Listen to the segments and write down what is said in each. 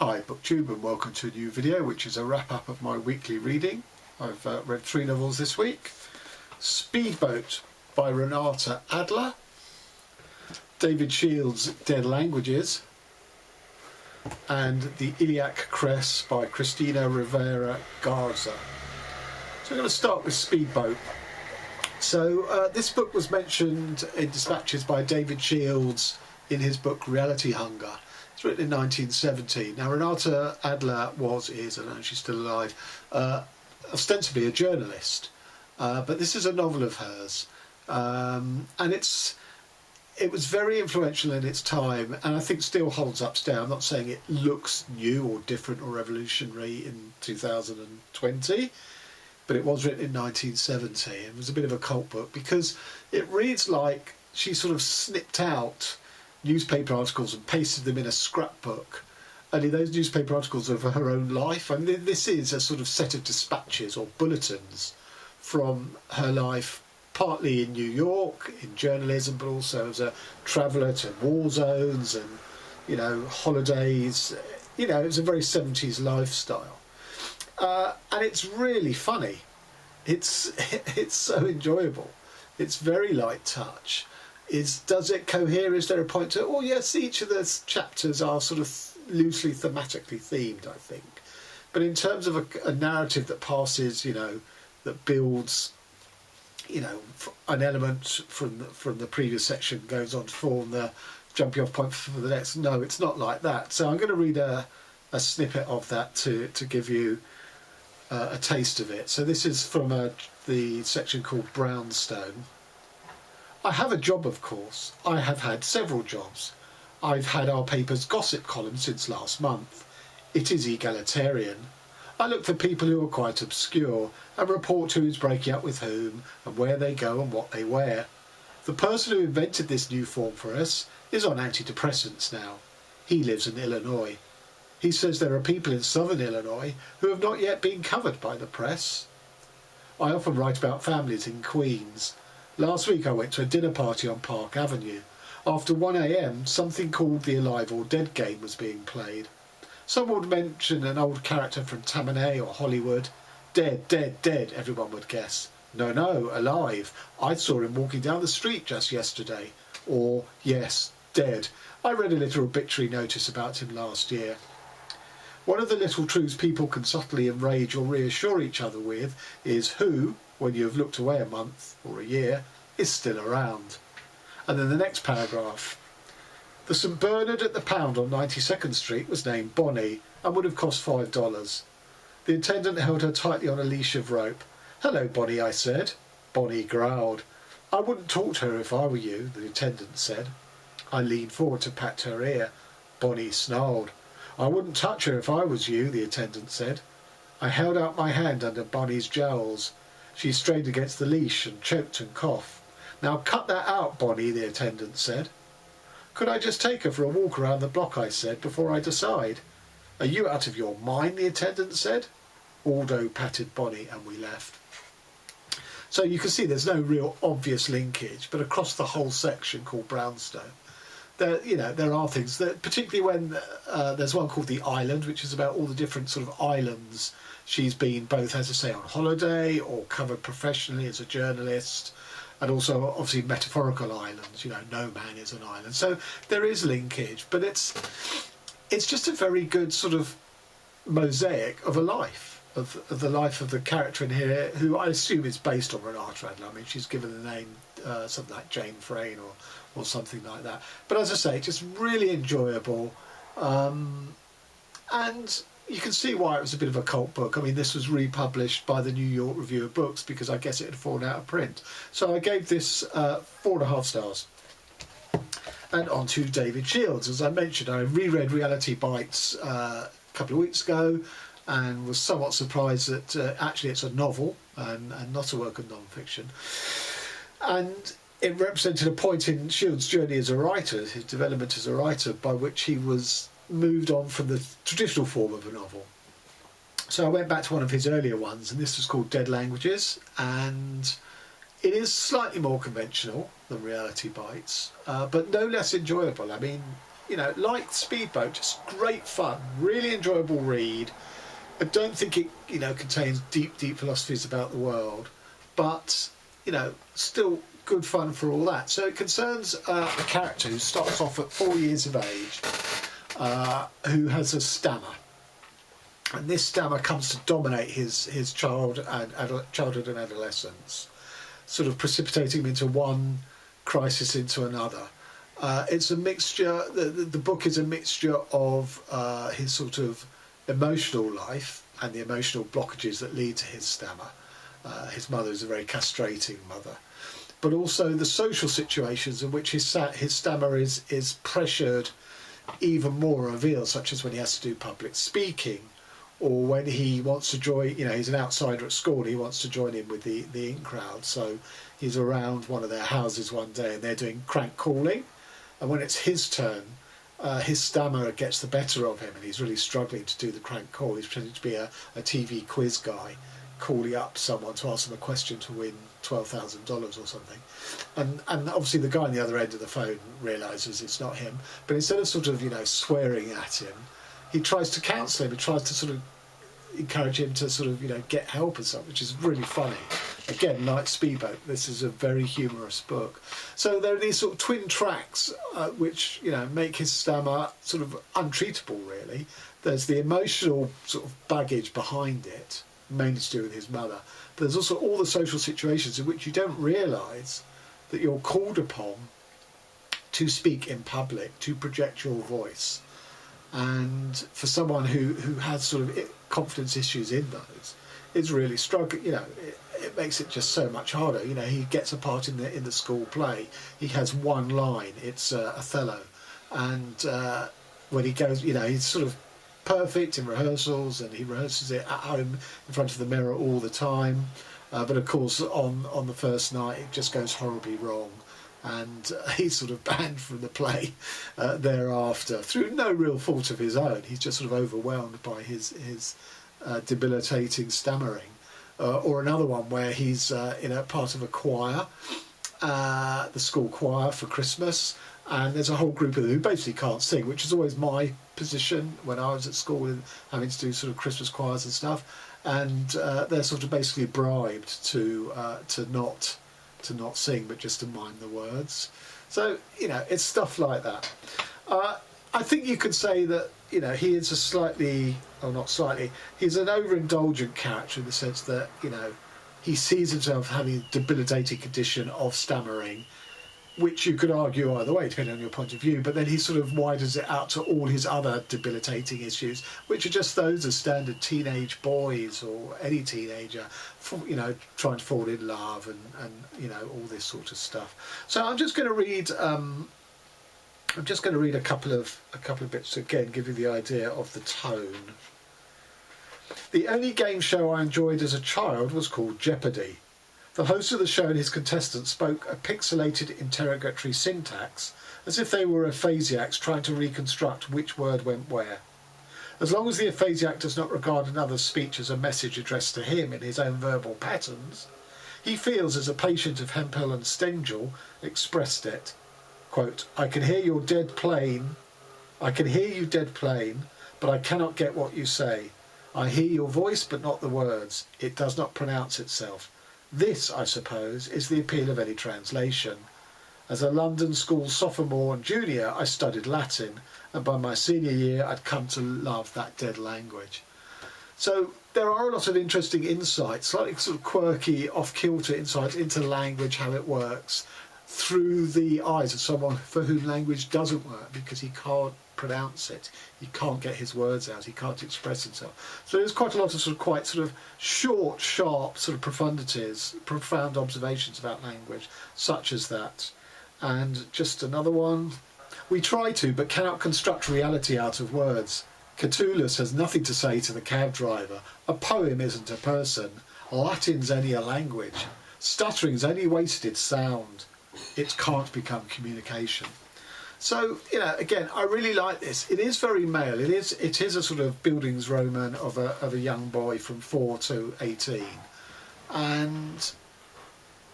Hi BookTube, and welcome to a new video which is a wrap up of my weekly reading. I've read 3 novels this week. Speedboat by Renata Adler, David Shields' Dead Languages, and the Iliac Crest by Crisina, Rivera, Garza. So I'm going to start with Speedboat. So this book was mentioned in dispatches by David Shields in his book Reality Hunger. It's written in 1970. Now Renata Adler is, I don't know if she's still alive, ostensibly a journalist, but this is a novel of hers, and it was very influential in its time, and I think still holds up today. I'm not saying it looks new or different or revolutionary in 2020, but it was written in 1970. It was a bit of a cult book because it reads like she sort of snipped out newspaper articles and pasted them in a scrapbook. Only those newspaper articles are of her own life. I mean, this is a sort of set of dispatches or bulletins from her life, partly in New York, in journalism, but also as a traveller to war zones and, you know, holidays. You know, it was a very 70s lifestyle. And it's really funny. It's so enjoyable. It's very light touch. Does it cohere? Is there a point to it? Well, yes, each of the chapters are sort of loosely thematically themed, I think. But in terms of a narrative that passes, you know, that builds, you know, an element from the previous section goes on to form the jumping off point for the next. No, it's not like that. So I'm going to read a snippet of that to give you a taste of it. So this is from the section called Brownstone. I have a job, of course. I have had several jobs. I've had our paper's gossip column since last month. It is egalitarian. I look for people who are quite obscure and report who's breaking up with whom and where they go and what they wear. The person who invented this new form for us is on antidepressants now. He lives in Illinois. He says there are people in southern Illinois who have not yet been covered by the press. I often write about families in Queens. Last week I went to a dinner party on Park Avenue. After 1 AM, something called the Alive or Dead game was being played. Someone would mention an old character from Tamanay or Hollywood. Dead, dead, dead, everyone would guess. No, no, alive. I saw him walking down the street just yesterday. Or, yes, dead. I read a little obituary notice about him last year. One of the little truths people can subtly enrage or reassure each other with is who, when you have looked away a month or a year, is still around. And then the next paragraph. The St Bernard at the Pound on 92nd Street was named Bonnie and would have cost $5. The attendant held her tightly on a leash of rope. Hello, Bonnie, I said. Bonnie growled. I wouldn't talk to her if I were you, the attendant said. I leaned forward to pat her ear. Bonnie snarled. I wouldn't touch her if I was you, the attendant said. I held out my hand under Bonnie's jowls. She strained against the leash and choked and coughed. Now cut that out, Bonnie, the attendant said. Could I just take her for a walk around the block, I said, before I decide? Are you out of your mind, the attendant said. Aldo patted Bonnie and we left. So you can see there's no real obvious linkage, but across the whole section called Brownstone, there are things that, particularly when there's one called The Island, which is about all the different sort of islands she's been both, as I say, on holiday or covered professionally as a journalist, and also obviously metaphorical islands. You know, no man is an island. So there is linkage, but it's just a very good sort of mosaic of a life, of the life of the character in here, who I assume is based on Renata Adler. I mean, she's given the name something like Jane Frayne or something like that. But as I say, just really enjoyable, and you can see why it was a bit of a cult book. I mean, this was republished by the New York Review of Books because I guess it had fallen out of print. So I gave this 4.5 stars. And on to David Shields. As I mentioned, I reread Reality Bites a couple of weeks ago and was somewhat surprised that actually it's a novel and not a work of non-fiction. And it represented a point in Shields' journey as a writer, his development as a writer, by which he was moved on from the traditional form of a novel. So I went back to one of his earlier ones, and this was called Dead Languages, and it is slightly more conventional than Reality Bites, but no less enjoyable. I mean, you know, like Speedboat, just great fun, really enjoyable read. I don't think it, you know, contains deep philosophies about the world, but, you know, still good fun for all that. So it concerns a character who starts off at 4 years of age, who has a stammer. And this stammer comes to dominate his childhood and adolescence, sort of precipitating him into one crisis into another. It's a mixture, the book is a mixture of his sort of emotional life and the emotional blockages that lead to his stammer. His mother is a very castrating mother, but also the social situations in which his stammer is pressured even more, revealed, such as when he has to do public speaking, or when he wants to join, you know, he's an outsider at school, he wants to join in with the in crowd, so he's around one of their houses one day and they're doing crank calling, and when it's his turn, his stammer gets the better of him and he's really struggling to do the crank call. He's pretending to be a TV quiz guy, calling up someone to ask them a question to win $12,000 or something. And obviously the guy on the other end of the phone realises it's not him, but instead of sort of, you know, swearing at him, he tries to counsel him, he tries to sort of encourage him to sort of, you know, get help and stuff, which is really funny. Again, like Speedboat, this is a very humorous book. So there are these sort of twin tracks which, you know, make his stammer sort of untreatable, really. There's the emotional sort of baggage behind it, mainly to do with his mother, but there's also all the social situations in which you don't realise that you're called upon to speak in public, to project your voice. And for someone who has sort of confidence issues in those, it's really struggling. You know, it makes it just so much harder. You know, he gets a part in the school play. He has one line. It's Othello, and when he goes, you know, he's sort of perfect in rehearsals, and he rehearses it at home in front of the mirror all the time. But of course, on the first night, it just goes horribly wrong. And he's sort of banned from the play thereafter through no real fault of his own. He's just sort of overwhelmed by his debilitating stammering. Or another one where he's in a part of a choir, the school choir for Christmas, and there's a whole group of them who basically can't sing, which is always my position when I was at school and having to do sort of Christmas choirs and stuff. And they're sort of basically bribed to not sing, but just to mime the words. So, you know, it's stuff like that. I think you could say that, you know, he is a slightly, or not slightly, he's an overindulgent character in the sense that, you know, he sees himself having a debilitating condition of stammering, which you could argue either way, depending on your point of view, but then he sort of widens it out to all his other debilitating issues, which are just those of standard teenage boys or any teenager, you know, trying to fall in love and you know, all this sort of stuff. So I'm just going to read a couple of bits to again give you the idea of the tone. The only game show I enjoyed as a child was called Jeopardy! The host of the show and his contestants spoke a pixelated interrogatory syntax as if they were aphasiacs trying to reconstruct which word went where. As long as the aphasiac does not regard another's speech as a message addressed to him in his own verbal patterns, he feels, as a patient of Hempel and Stengel expressed it, quote, I can hear you dead plain, but I cannot get what you say. I hear your voice but not the words. It does not pronounce itself. This, I suppose, is the appeal of any translation. As a London school sophomore and junior, I studied Latin, and by my senior year, I'd come to love that dead language. So there are a lot of interesting insights, slightly sort of quirky, off-kilter insights into language, how it works, through the eyes of someone for whom language doesn't work because he can't pronounce it, he can't get his words out, he can't express himself. So there's quite a lot of sort of quite sort of short, sharp sort of profundities, profound observations about language, such as that. And just another one. We try to, but cannot construct reality out of words. Catullus has nothing to say to the cab driver. A poem isn't a person. Latin's only a language. Stuttering's only wasted sound. It can't become communication. So, you know, again, I really like this. It is very male. It is a sort of Bildungsroman of a young boy from 4 to 18. And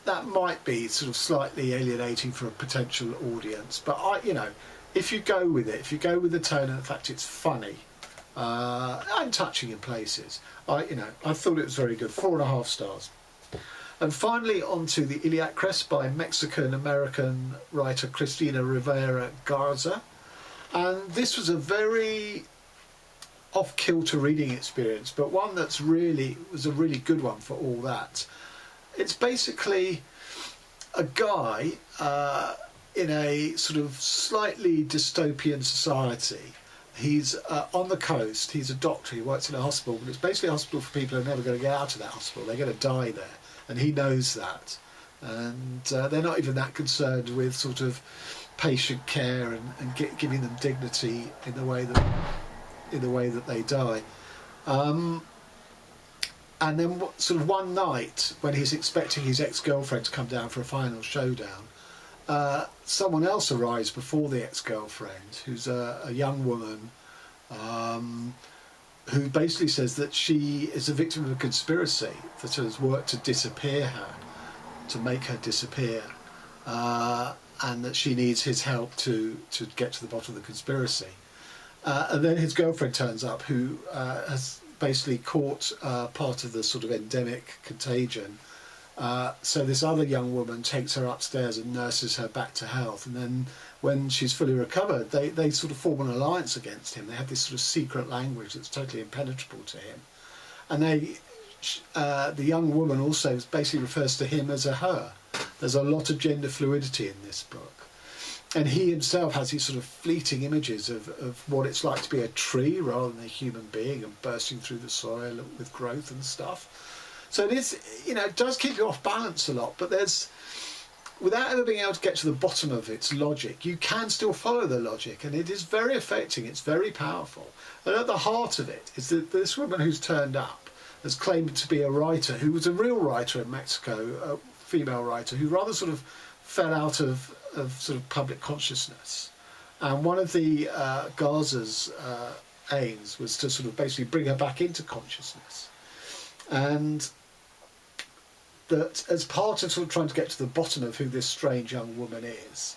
that might be sort of slightly alienating for a potential audience. But, you know, if you go with it, if you go with the tone and the fact it's funny and touching in places, I thought it was very good. 4.5 stars. And finally, on to the Iliac Crest by Mexican-American writer Crisina Rivera Garza. And this was a very off-kilter reading experience, but one that's was a really good one for all that. It's basically a guy in a sort of slightly dystopian society. He's on the coast, he's a doctor, he works in a hospital, but it's basically a hospital for people who are never going to get out of that hospital. They're going to die there, and he knows that. And they're not even that concerned with sort of patient care and giving them dignity in the way that they die. And then sort of one night, when he's expecting his ex-girlfriend to come down for a final showdown, someone else arrives before the ex-girlfriend, who's a young woman, who basically says that she is a victim of a conspiracy that has worked to disappear her, to make her disappear, and that she needs his help to get to the bottom of the conspiracy. And then his girlfriend turns up, who has basically caught part of the sort of endemic contagion. So this other young woman takes her upstairs and nurses her back to health, and then when she's fully recovered, they sort of form an alliance against him. They have this sort of secret language that's totally impenetrable to him, and the young woman also basically refers to him as a her. There's a lot of gender fluidity in this book, and he himself has these sort of fleeting images of what it's like to be a tree rather than a human being, and bursting through the soil with growth and stuff. So it is, it does keep you off balance a lot, but without ever being able to get to the bottom of its logic, you can still follow the logic, and it is very affecting, it's very powerful. And at the heart of it is that this woman who's turned up has claimed to be a writer, who was a real writer in Mexico, a female writer, who rather sort of fell out of sort of public consciousness. And one of the Garza's aims was to sort of basically bring her back into consciousness. And that as part of sort of trying to get to the bottom of who this strange young woman is,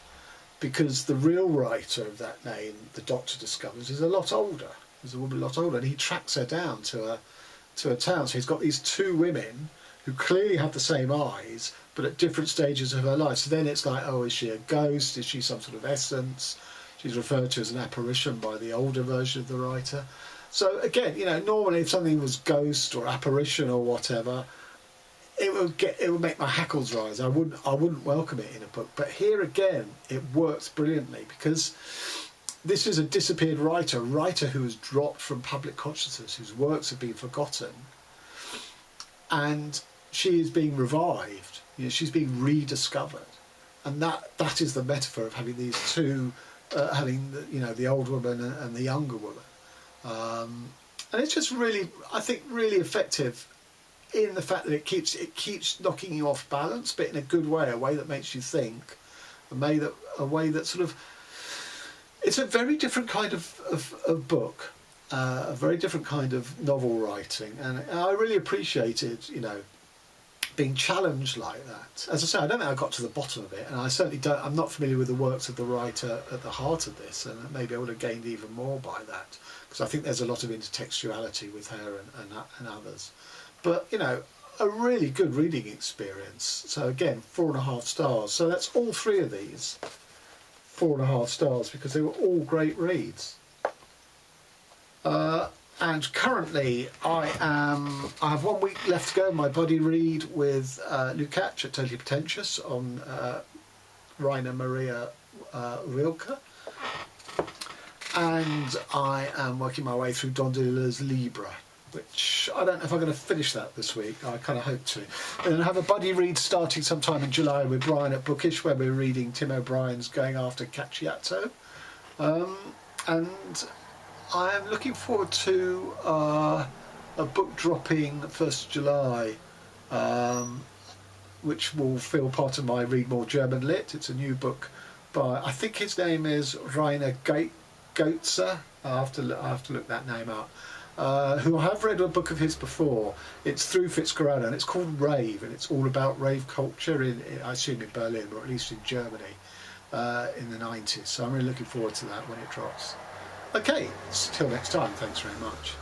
because the real writer of that name, the doctor discovers, is a lot older. Is a woman a lot older, and he tracks her down to a town. So he's got these two women who clearly have the same eyes, but at different stages of her life. So then it's like, oh, is she a ghost? Is she some sort of essence? She's referred to as an apparition by the older version of the writer. So again, normally if something was ghost or apparition or whatever, it would make my hackles rise. I wouldn't welcome it in a book. But here again, it works brilliantly, because this is a disappeared writer, a writer who has dropped from public consciousness, whose works have been forgotten, and she is being revived. She's being rediscovered, and that is the metaphor of having these two, having the old woman and the younger woman. And it's just really, I think, really effective in the fact that it keeps knocking you off balance, but in a good way, a way that makes you think, a way that sort of, it's a very different kind of book, a very different kind of novel writing, and I really appreciated, being challenged like that. As I say, I don't think I got to the bottom of it, and I certainly don't. I'm not familiar with the works of the writer at the heart of this, and maybe I would have gained even more by that, because I think there's a lot of intertextuality with her and others. But a really good reading experience. So again, 4.5 stars. So that's all three of these 4.5 stars, because they were all great reads. And currently I have 1 week left to go in my buddy read with Iliac at Totally Pretentious on Rainer Maria Rilke. And I am working my way through Don DeLillo's Libra, which I don't know if I'm going to finish that this week. I kind of hope to. And I have a buddy read starting sometime in July with Brian at Bookish, where we're reading Tim O'Brien's Going After Cacciato. And I am looking forward to a book dropping 1st July, which will feel part of my Read More German Lit. It's a new book by, I think his name is Rainer Goetzer. I have to look that name up. Who I have read a book of his before. It's through Fitzcarraldo, and it's called Rave, and it's all about rave culture I assume in Berlin, or at least in Germany. in the 90s. So I'm really looking forward to that when it drops. Okay, till next time, thanks very much.